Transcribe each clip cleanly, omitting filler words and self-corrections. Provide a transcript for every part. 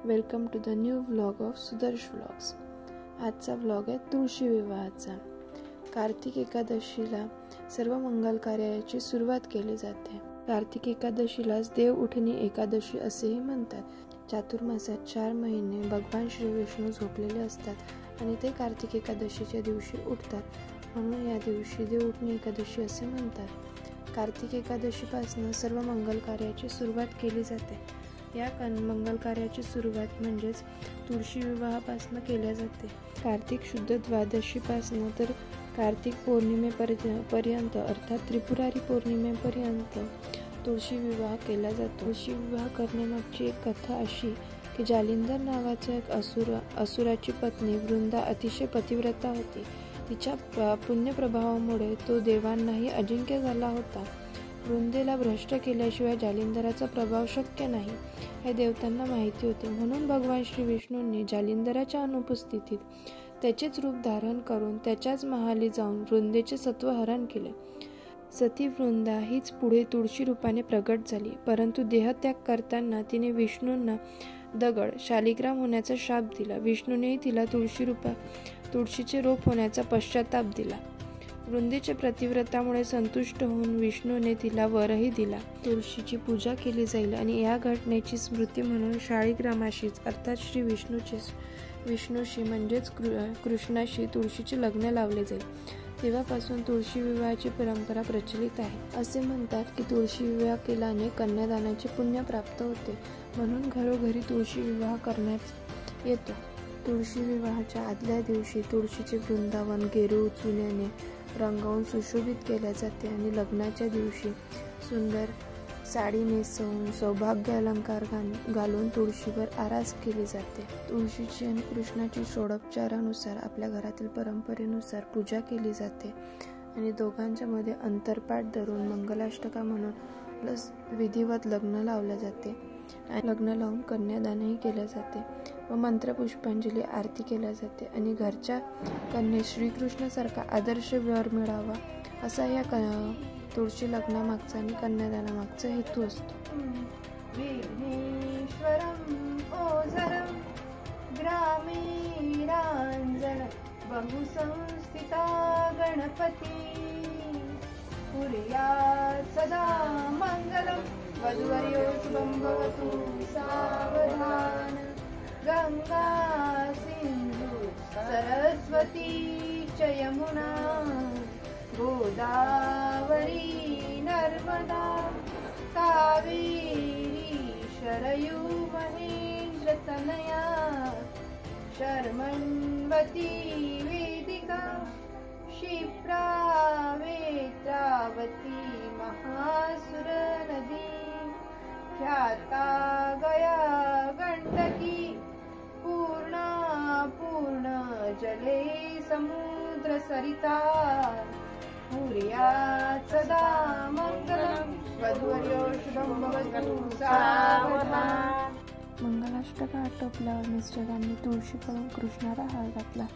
Welcome to the new vlog of Sudarsh vlogs. आजचा vlog आहे तुळशी विवाहाचा। कार्तिक एकादशीला सर्व मंगल कार्याची सुरुवात केली जाते। कार्तिक एकादशीलाच देव उठणी एकादशी असेही म्हणतात। चातुर्मासात 4 महिने भगवान श्री विष्णू झोपलेले असतात आणि ते कार्तिक एकादशीच्या दिवशी उठतात, म्हणून या दिवशी देव उठणी एकादशी असे म्हणतात। कार्तिक एकादशीपासून सर्व मंगल कार्याची सुरुवात केली जाते। या मंगल कार्याची सुरुवात म्हणजेच तुळशी विवाहापासून केल्या जाते। कार्तिक शुद्ध द्वादशीपासून तर कार्तिक पौर्णिमेपर्यंत अर्थात त्रिपुरारी पौर्णिमेपर्यंत तुळशी विवाह केला जातो। तुळशी विवाह करण्यामागची एक कथा अशी की जालिंदर नावाच्या एक असुराची पत्नी वृंदा अतिशय पतिव्रता होती। तिच्या पुण्यप्रभावामुळे तो देवांनाही अजिंक्य झाला होता। वृंदेला भ्रष्ट केल्याशिवाय जालिंदराचा प्रभाव शक्य नाही हे देवतांना माहिती होते, म्हणून भगवान श्री विष्णूंनी जालिंदराच्या अनुपस्थितीत त्याचेच रूप धारण करून त्याच्याच महाली जाऊन वृंदेचे सत्वहरण केले। सती वृंदा हीच पुढे तुळशी रूपाने प्रगट झाली, परंतु देहत्याग करताना तिने विष्णूंना दगड शालिग्राम होण्याचा शाप दिला। विष्णूनेही तिला तुळशीचे रोप होण्याचा पश्चाताप दिला। वृंदेच्या प्रतिव्रतामुळे संतुष्ट होऊन विष्णूने तिला वरही दिला। तुळशीची पूजा केली जाईल आणि या घटनेची स्मृती म्हणून शालिग्रामाशीच अर्थात श्री विष्णूशी म्हणजेच कृष्णाशी तुळशीचे लग्न लावले जाईल। तेव्हापासून तुळशी विवाहाची परंपरा प्रचलित आहे। असे म्हणतात की तुळशी विवाह केल्याने कन्यादानाचे पुण्य प्राप्त होते, म्हणून घरोघरी तुळशी विवाह करण्यात येतो। तुळशी विवाहाच्या आदल्या दिवशी तुळशीचे वृंदावन गेरू चुन्याने रंगवून सुशोभित केले जाते आणि लग्नाच्या दिवशी सुंदर साडी नेसवून सौभाग्य अलंकार घालून तुळशीवर आरास केली जाते। तुळशीची आणि कृष्णाची षोडोपचारानुसार आपल्या घरातील परंपरेनुसार पूजा केली जाते आणि दोघांच्या मध्ये अंतरपाठ धरून मंगलाष्टका म्हणून विधिवत लग्न लावले जाते। लग्न लावून कन्यादानही केले जाते व मंत्रपुष्पांजली आरती केल्या जाते आणि घरच्या कन्येस श्रीकृष्णासारखा आदर्श वर मिळावा असा या तुळशी लग्नामागचा आणि कन्यादानामागचा हेतू असतो। बहुसंस्थिता गणपती कुर्यात् सदा मंगलम वधूवर्यो शुभं भवतु सावधान। गंगा सिंधु सरस्वती च यमुना गोदावरी नर्मदा कावेरी शरयू महेन्द्रतनया शर्मण्वती वेदिका क्षिप्रा वेत्रावती महासुर नदी ख्याता गया गंडकी पूर्ण जले समुद्र सरिता कुर्यात् सदा मंगलम वधूवर्यो शुभं भवतु सावधान। मंगलाष्टका आटोपल्यावर मिस्टरांनी तुळशीकडून कृष्णाला हार घातला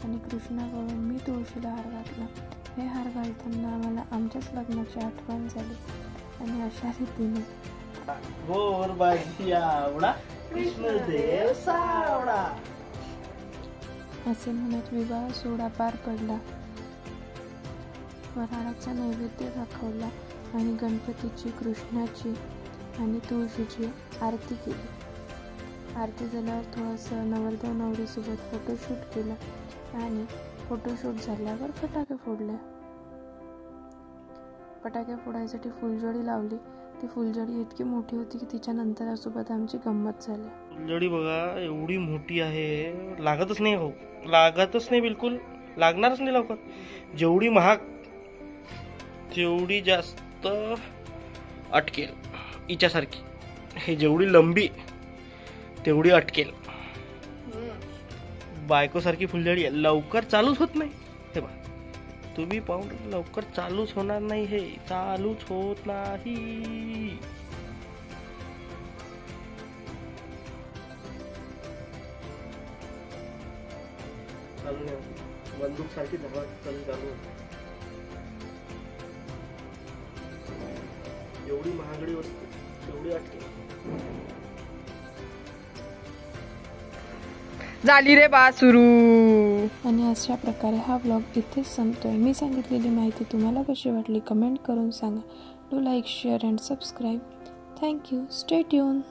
आणि कृष्णाकडून मी तुळशीला हार घातला। हे हार घालताना आम्हाला आमच्याच लग्नाची आठवण झाली आणि अशा रीतीने गोर बाजी आवडा कृष्णदेव सावडा असे म्हणत विवाह सोहळा पार पडला। फराळाचा नैवेद्य दाखवला आणि गणपतीची, कृष्णाची आणि तुळशीची आरती केली। आरती झाल्यावर थोडंसं नवरदेव नवरीसोबत फोटोशूट केला आणि फोटोशूट झाल्यावर फटाके फोडले। फटाके फोडायसाठी फुलझडी लावली। ती फुलझडी इतकी मोठी होती की तिच्या नंतरासोबत आमची गंमत झाली। फुलझडी बघा एवढी मोठी आहे, लागतच नाही हो, लागतच नाही, बिलकुल लागणारच नाही लवकर। जेवढी महाग तेवढी जास्त अटकेल हिच्यासारखी, हे जेवढी लंबी तेवढी अटकेल। बायको सारखी फुलझडी आहे, लवकर चालूच होत नाही। हे बघा तुम्ही पाहून लवकर चालूच होणार नाही, हे चालूच होत नाही। बंदूक सारखी चालू एवढी महागडी वस्तू एवढी अटके झाली रे बा सुरू. आणि अशा प्रकारे हा व्लॉग इथेच संपतोय. मी सांगितलेली माहिती तुम्हाला कशी वाटली कमेंट करून सांगा. Do like, share and subscribe. Thank you. Stay tune.